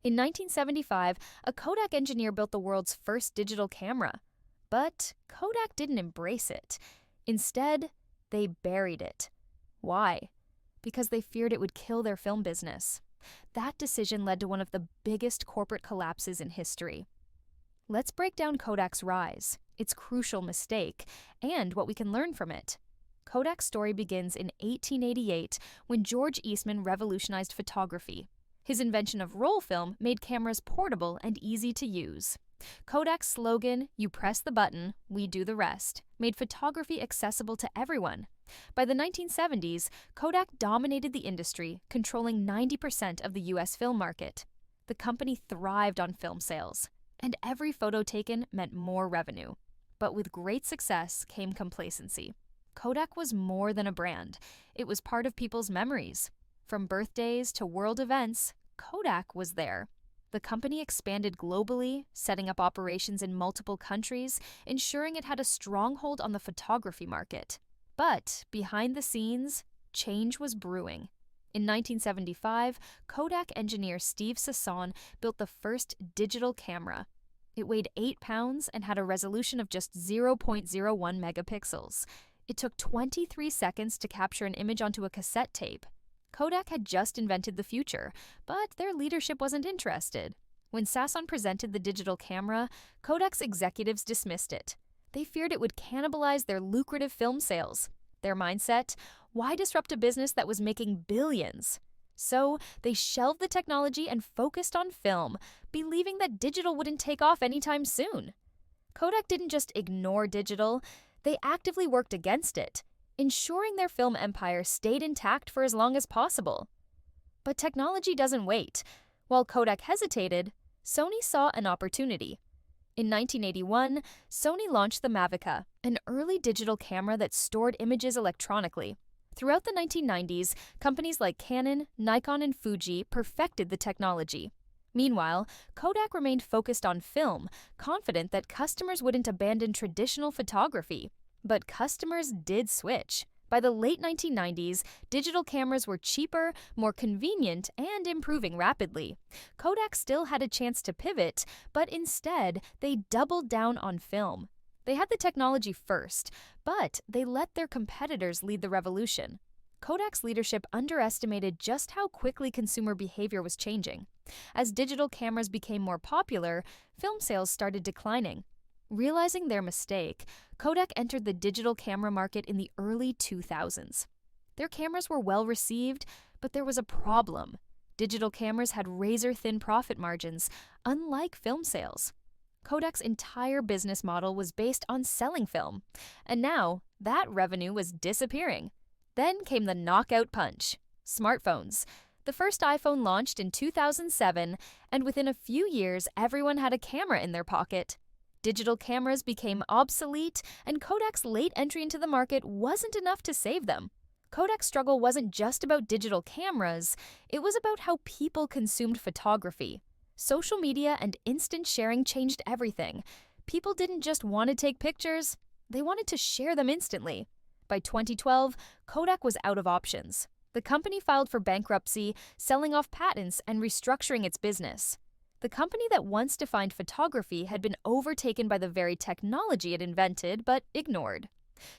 In 1975, a Kodak engineer built the world's first digital camera. But Kodak didn't embrace it. Instead, they buried it. Why? Because they feared it would kill their film business. That decision led to one of the biggest corporate collapses in history. Let's break down Kodak's rise, its crucial mistake, and what we can learn from it. Kodak's story begins in 1888 when George Eastman revolutionized photography. His invention of roll film made cameras portable and easy to use. Kodak's slogan, "You press the button, we do the rest," made photography accessible to everyone. By the 1970s, Kodak dominated the industry, controlling 90% of the US film market. The company thrived on film sales, and every photo taken meant more revenue. But with great success came complacency. Kodak was more than a brand. It was part of people's memories. From birthdays to world events, Kodak was there. The company expanded globally, setting up operations in multiple countries, ensuring it had a stronghold on the photography market. But behind the scenes, change was brewing. In 1975, Kodak engineer Steve Sasson built the first digital camera. It weighed 8 pounds and had a resolution of just 0.01 megapixels. It took 23 seconds to capture an image onto a cassette tape. Kodak had just invented the future, but their leadership wasn't interested. When Sasson presented the digital camera, Kodak's executives dismissed it. They feared it would cannibalize their lucrative film sales. Their mindset: why disrupt a business that was making billions? So they shelved the technology and focused on film, believing that digital wouldn't take off anytime soon. Kodak didn't just ignore digital, they actively worked against it, ensuring their film empire stayed intact for as long as possible. But technology doesn't wait. While Kodak hesitated, Sony saw an opportunity. In 1981, Sony launched the Mavica, an early digital camera that stored images electronically. Throughout the 1990s, companies like Canon, Nikon, and Fuji perfected the technology. Meanwhile, Kodak remained focused on film, confident that customers wouldn't abandon traditional photography. But customers did switch. By the late 1990s, digital cameras were cheaper, more convenient, and improving rapidly. Kodak still had a chance to pivot, but instead, they doubled down on film. They had the technology first, but they let their competitors lead the revolution. Kodak's leadership underestimated just how quickly consumer behavior was changing. As digital cameras became more popular, film sales started declining. Realizing their mistake, Kodak entered the digital camera market in the early 2000s. Their cameras were well received, but there was a problem. Digital cameras had razor-thin profit margins, unlike film sales. Kodak's entire business model was based on selling film, and now that revenue was disappearing. Then came the knockout punch: smartphones. The first iPhone launched in 2007, and within a few years, everyone had a camera in their pocket. Digital cameras became obsolete, and Kodak's late entry into the market wasn't enough to save them. Kodak's struggle wasn't just about digital cameras, it was about how people consumed photography. Social media and instant sharing changed everything. People didn't just want to take pictures, they wanted to share them instantly. By 2012, Kodak was out of options. The company filed for bankruptcy, selling off patents and restructuring its business. The company that once defined photography had been overtaken by the very technology it invented but ignored.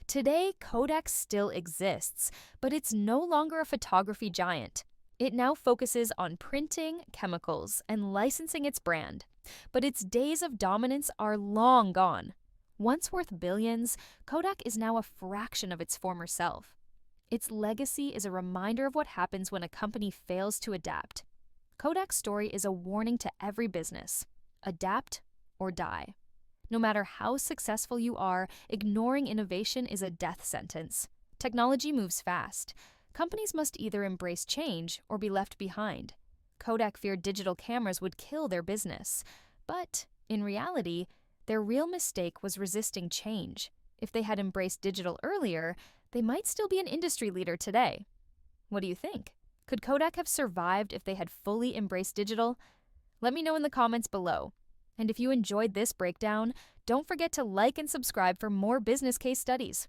Today, Kodak still exists, but it's no longer a photography giant. It now focuses on printing, chemicals, and licensing its brand. But its days of dominance are long gone. Once worth billions, Kodak is now a fraction of its former self. Its legacy is a reminder of what happens when a company fails to adapt. Kodak's story is a warning to every business: adapt or die. No matter how successful you are, ignoring innovation is a death sentence. Technology moves fast. Companies must either embrace change or be left behind. Kodak feared digital cameras would kill their business. But, in reality, their real mistake was resisting change. If they had embraced digital earlier, they might still be an industry leader today. What do you think? Could Kodak have survived if they had fully embraced digital? Let me know in the comments below. And if you enjoyed this breakdown, don't forget to like and subscribe for more business case studies.